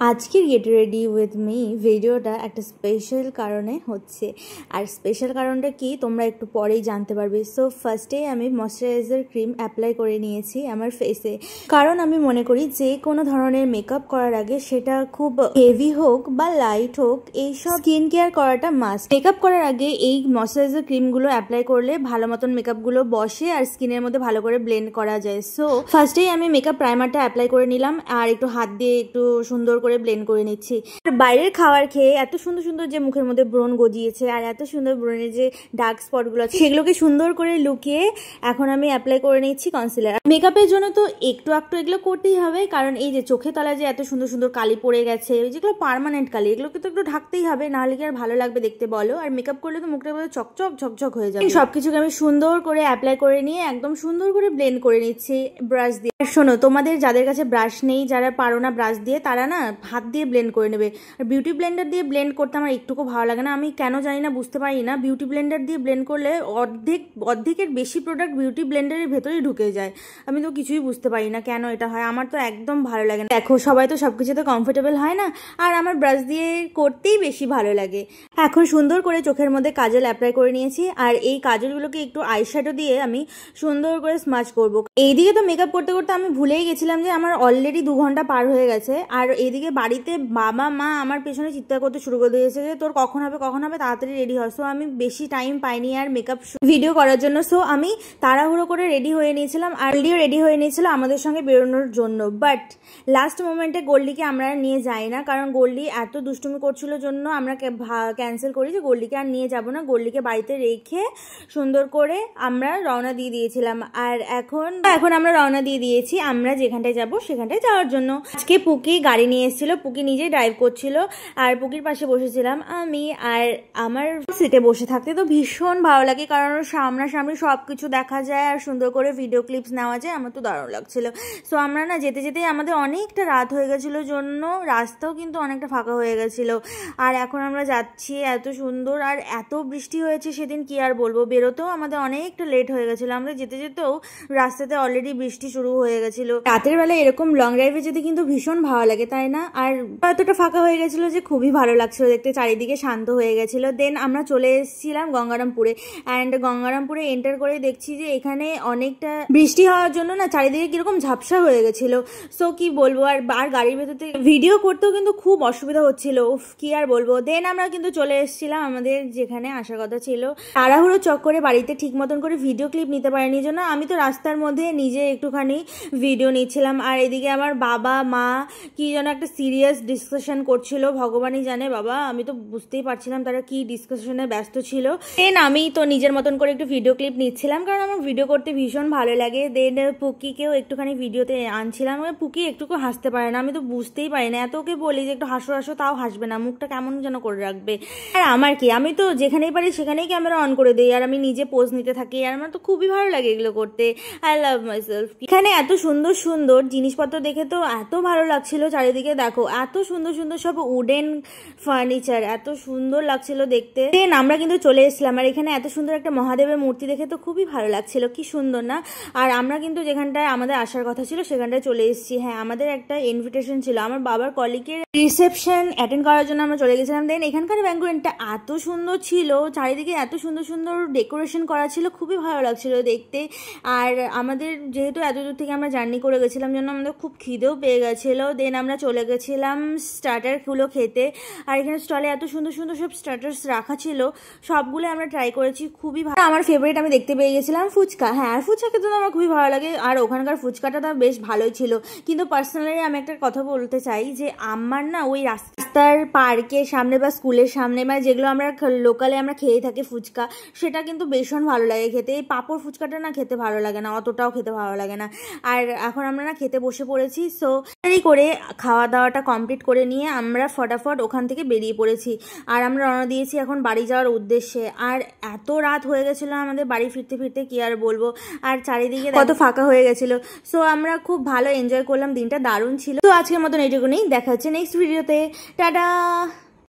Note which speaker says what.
Speaker 1: আজকের get ready with me ভিডিওটা একটা স্পেশাল কারণে হচ্ছে, আর স্পেশাল কারণটা কি তোমরা একটু পরেই জানতে পারবে। সো ফার্স্টেই আমি ময়শ্চারাইজার ক্রিম অ্যাপ্লাই করে নিয়েছি আমার ফেসে, কারণ আমি মনে করি যে কোনো ধরনের মেকআপ করার আগে সেটা খুব হেভি হোক বা লাইট হোক, এইসব স্কিন কেয়ার করাটা মাস্ট। মেকআপ করার আগে এই ময়শ্চারাইজার ক্রিমগুলো অ্যাপ্লাই করলে ভালো মতন মেকআপগুলো বসে আর স্কিনের মধ্যে ভালো করে ব্লেন্ড করা যায়। সো ফার্স্টেই আমি মেকআপ প্রাইমারটা অ্যাপ্লাই করে নিলাম আর একটু হাত দিয়ে একটু সুন্দর করে ব্লেন্ড করে নিচ্ছি। বাইরের খাবার খেয়ে এত সুন্দর সুন্দর যে মুখের মধ্যে ব্রণ গজিয়েছে আর এত সুন্দর ব্রণের যে ডার্ক স্পটগুলো আছে সেগুলোকে সুন্দর করে লুকিয়ে এখন আমি অ্যাপ্লাই করে নিচ্ছি কনসিলার। মেকআপের জন্য তো একটু এগুলো করতেই হবে, কারণ এই যে চোখে তলায় যে এত সুন্দর সুন্দর কালি পড়ে গেছে, যেগুলো পার্মানেন্ট কালি, এগুলোকে তো একটু ঢাকতেই হবে, নাহলে কি আর ভালো লাগবে দেখতে বলো। আর মেকআপ করলে তো মুখটা মধ্যে চকচক ঝকঝক হয়ে যাবে। সবকিছুকে আমি সুন্দর করে অ্যাপ্লাই করে নিয়ে একদম সুন্দর করে ব্লেন্ড করে নিচ্ছি ব্রাশ দিয়ে। শোনো, তোমাদের যাদের কাছে ব্রাশ নেই, যারা পারো না ব্রাশ দিয়ে, তারা না হাত দিয়ে ব্লেন্ড করে নেবে। আর বিউটি ব্লেন্ডার দিয়ে ব্লেন্ড করতে আমার একটুকু ভালো লাগে না, আমি কেন জানি না, বুঝতে পারি না। বিউটি ব্লেন্ডার দিয়ে ব্লেন্ড করলে অর্ধেকের বেশি প্রোডাক্ট বিউটি ব্লেন্ডারের ভেতরেই ঢুকে যায়। আমি তো কিছুই বুঝতে পারি না কেন এটা হয়, আমার তো একদম ভালো লাগে না। দেখো, সবাই তো সবকিছুতে কমফোর্টেবল হয় না, আর আমার ব্রাশ দিয়ে করতেই বেশি ভালো লাগে। এখন সুন্দর করে চোখের মধ্যে কাজল অ্যাপ্লাই করে নিয়েছি, আর এই কাজলগুলোকে একটু আইশ্যাডো দিয়ে আমি সুন্দর করে স্মাচ করব। এইদিকে তো মেকআপ করতে করতে আমি ভুলেই গেছিলাম যে আমার অলরেডি 2 ঘন্টা পার হয়ে গেছে, আর এইদিকে বাড়িতে বাবা মা আমার পেছনে চিৎকার করতে শুরু করে দিয়েছে যে তোর কখন হবে তাড়াতাড়ি রেডি হয়। সো আমি বেশি টাইম পাইনি আর মেকআপ ভিডিও করার জন্য। সো আমি তাড়াহুড়ো করে রেডি হয়ে নিয়েছিলাম, আর রেডি হয়ে নিয়েছিল আমাদের সঙ্গে বেরোনোর জন্য। বাট লাস্ট মোমেন্টে গোল্ডিকে আমরা নিয়ে যাই না, কারণ গোল্ডি এত দুষ্টুমি করছিল জন্য আমরা ক্যান্সেল করি যে গোল্ডিকে আর নিয়ে যাব না। গোল্ডিকে বাড়িতে রেখে সুন্দর করে আমরা রওনা দিয়ে দিয়েছিলাম। আর এখন আমরা রওনা দিয়ে দিয়েছি আমরা যেখানটায় যাব সেখানটায় যাওয়ার জন্য। আজকে পুকি গাড়ি নিয়ে এসেছিল, পুকি নিজেই ড্রাইভ করছিল, আর পুকির পাশে বসেছিলাম আমি। আর আমার সিটে বসে থাকতে তো ভীষণ ভালো লাগে, কারণ সামনাসামনি সবকিছু দেখা যায় আর সুন্দর করে ভিডিও ক্লিপস নেওয়া যায়। আমার তো দারুণ লাগছিল। সো আমরা না যেতে যেতে আমাদের অনেকটা রাত হয়ে গেছিলো জন্য রাস্তাও কিন্তু অনেকটা ফাঁকা হয়ে গেছিলো। আর এখন আমরা যাচ্ছি, এত সুন্দর আর এত বৃষ্টি হয়েছে সেদিন, কি আর বলবো। বেরোতেও আমাদের অনেকটা লেট হয়ে গেছিলো, আমরা যেতে যেতেও রাস্তাতে অলরেডি বৃষ্টি শুরু হয়ে গেছিলো। রাতের বেলা এরকম লং ড্রাইভে যেতে কিন্তু ভীষণ ভালো লাগে, তাই না? আর এতটা ফাঁকা হয়ে গেছিলো যে খুবই ভালো লাগছিল দেখতে, চারিদিকে শান্ত হয়ে গেছিলো। দেন আমরা চলে এসেছিলাম গঙ্গারামপুরে, অ্যান্ড গঙ্গারামপুরে এন্টার করে দেখছি যে এখানে অনেকটা বৃষ্টি হওয়ার জন্য না চারিদিকে কিরকম ঝাপসা হয়ে গেছিল। সো কি বলবো, আর গাড়ির ভেতরতে ভিডিও করতেও কিন্তু খুব অসুবিধা হচ্ছিল, কি আর বলবো। দেন আমরা কিন্তু চলে এসেছিলাম আমাদের যেখানে আসার কথা ছিল। তাড়াহুড়ো চক্করে বাড়িতে ঠিক মতন করে ভিডিও ক্লিপ নিতে পারিনি জন্য আমি তো রাস্তার মধ্যে নিজে একটুখানি ভিডিও নিচ্ছিলাম। আর এদিকে আমার বাবা মা কি যেন একটা সিরিয়াস ডিসকাশন করছিল, ভগবানই জানে বাবা, আমি তো বুঝতেই পারছিলাম তারা কি ডিসকাশনে ব্যস্ত ছিল। দেন আমি তো নিজের মতন করে একটু ভিডিও ক্লিপ নিচ্ছিলাম, কারণ আমার ভিডিও করতে ভীষণ ভালো লাগে। দেন পুকিকেও একটুখানি ভিডিওতে আনছিলাম। পুকি একটুকু হাসতে পারে না, আমি তো বুঝতেই পারি না, এত ওকে বলি যে একটু হাসো হাসো, তাও হাসবে না, মুখটা কেমন যেন করে রাখবে। আর আমার কি, আমি তো যেখানেই পারি সেখানেই ক্যামেরা অন করে দিই, আর আমি নিজে পোজ নিতে থাকি, আর আমার তো খুবই ভালো লাগে এগুলো করতে। I love myself. এখানে এত সুন্দর সুন্দর জিনিসপত্র দেখে তো এত ভালো লাগছিল। চারিদিকে দেখো এত সুন্দর সুন্দর সব উডেন ফার্নিচার, এত সুন্দর লাগছিল দেখতে। দেন আমরা কিন্তু চলে এসেছিলাম, আর এখানে এত সুন্দর একটা মহাদেবের মূর্তি দেখে তো খুবই ভালো লাগছিল, কি সুন্দর না? আর আমরা কিন্তু যেখানটায় আমাদের আসার কথা ছিল সেখানটায় চলে এসেছি। হ্যাঁ, আমাদের একটা ইনভিটেশন ছিল, আমার বাবার কলিগের রিসেপশন অ্যাটেন্ড করার জন্য আমরা চলে গেছিলাম। দেন এখানকার ব্যাঙ্কোয়েটটা এত সুন্দর ছিল, চারিদিকে এত সুন্দর সুন্দর ডেকোরেশন করা ছিল, খুবই ভালো লাগছিল দেখতে। আর আমাদের যেহেতু এত দূর থেকে আমরা জার্নি করে গেছিলাম জন্য আমাদের খুব খিদেও পেয়ে গেছিলো। দেন আমরা চলে গেছিলাম স্টার্টারগুলো খেতে, আর এখানে স্টলে এত সুন্দর সুন্দর সব স্টার্টার্স রাখা ছিল, সবগুলো আমরা ট্রাই করেছি, খুবই ভালো। আমার ফেভারিট আমি দেখতে পেয়ে গেছিলাম ফুচকা। হ্যাঁ, ফুচকা খেতে তো আমার খুবই ভালো লাগে, আর ওখানকার ফুচকাটা তো বেশ ভালোই ছিল। কিন্তু পার্সোনালি আমি একটা কথা বলতে চাই যে আমার না ওই রাস্তার পার্কের সামনে বা স্কুলের সামনে, মানে যেগুলো আমরা লোকালে আমরা খেয়ে থাকি ফুচকা, সেটা কিন্তু ভীষণ ভালো লাগে খেতে। এই পাঁপড় ফুচকাটা না খেতে ভালো লাগে না, অতটাও খেতে ভালো লাগে না। আর এখন আমরা না খেতে বসে পড়েছি। সো এই করে খাওয়া দাওয়াটা কমপ্লিট করে নিয়ে আমরা ফটাফট ওখান থেকে বেরিয়ে পড়েছি, আর আমরা রওনা দিয়েছি এখন বাড়ি যাওয়ার উদ্দেশ্যে। আর এত রাত হয়ে গেছিলো আমাদের বাড়ি ফিরতে ফিরতে, কি আর বলবো। আর চারিদিকে কত ফাঁকা হয়ে গেছিলো। সো আমরা খুব ভালো এনজয় করলাম, দিনটা দারুণ ছিল। তো আজকের মতন এইটুকুনি, দেখা হচ্ছে নেক্সট ভিডিওতে। টাটা।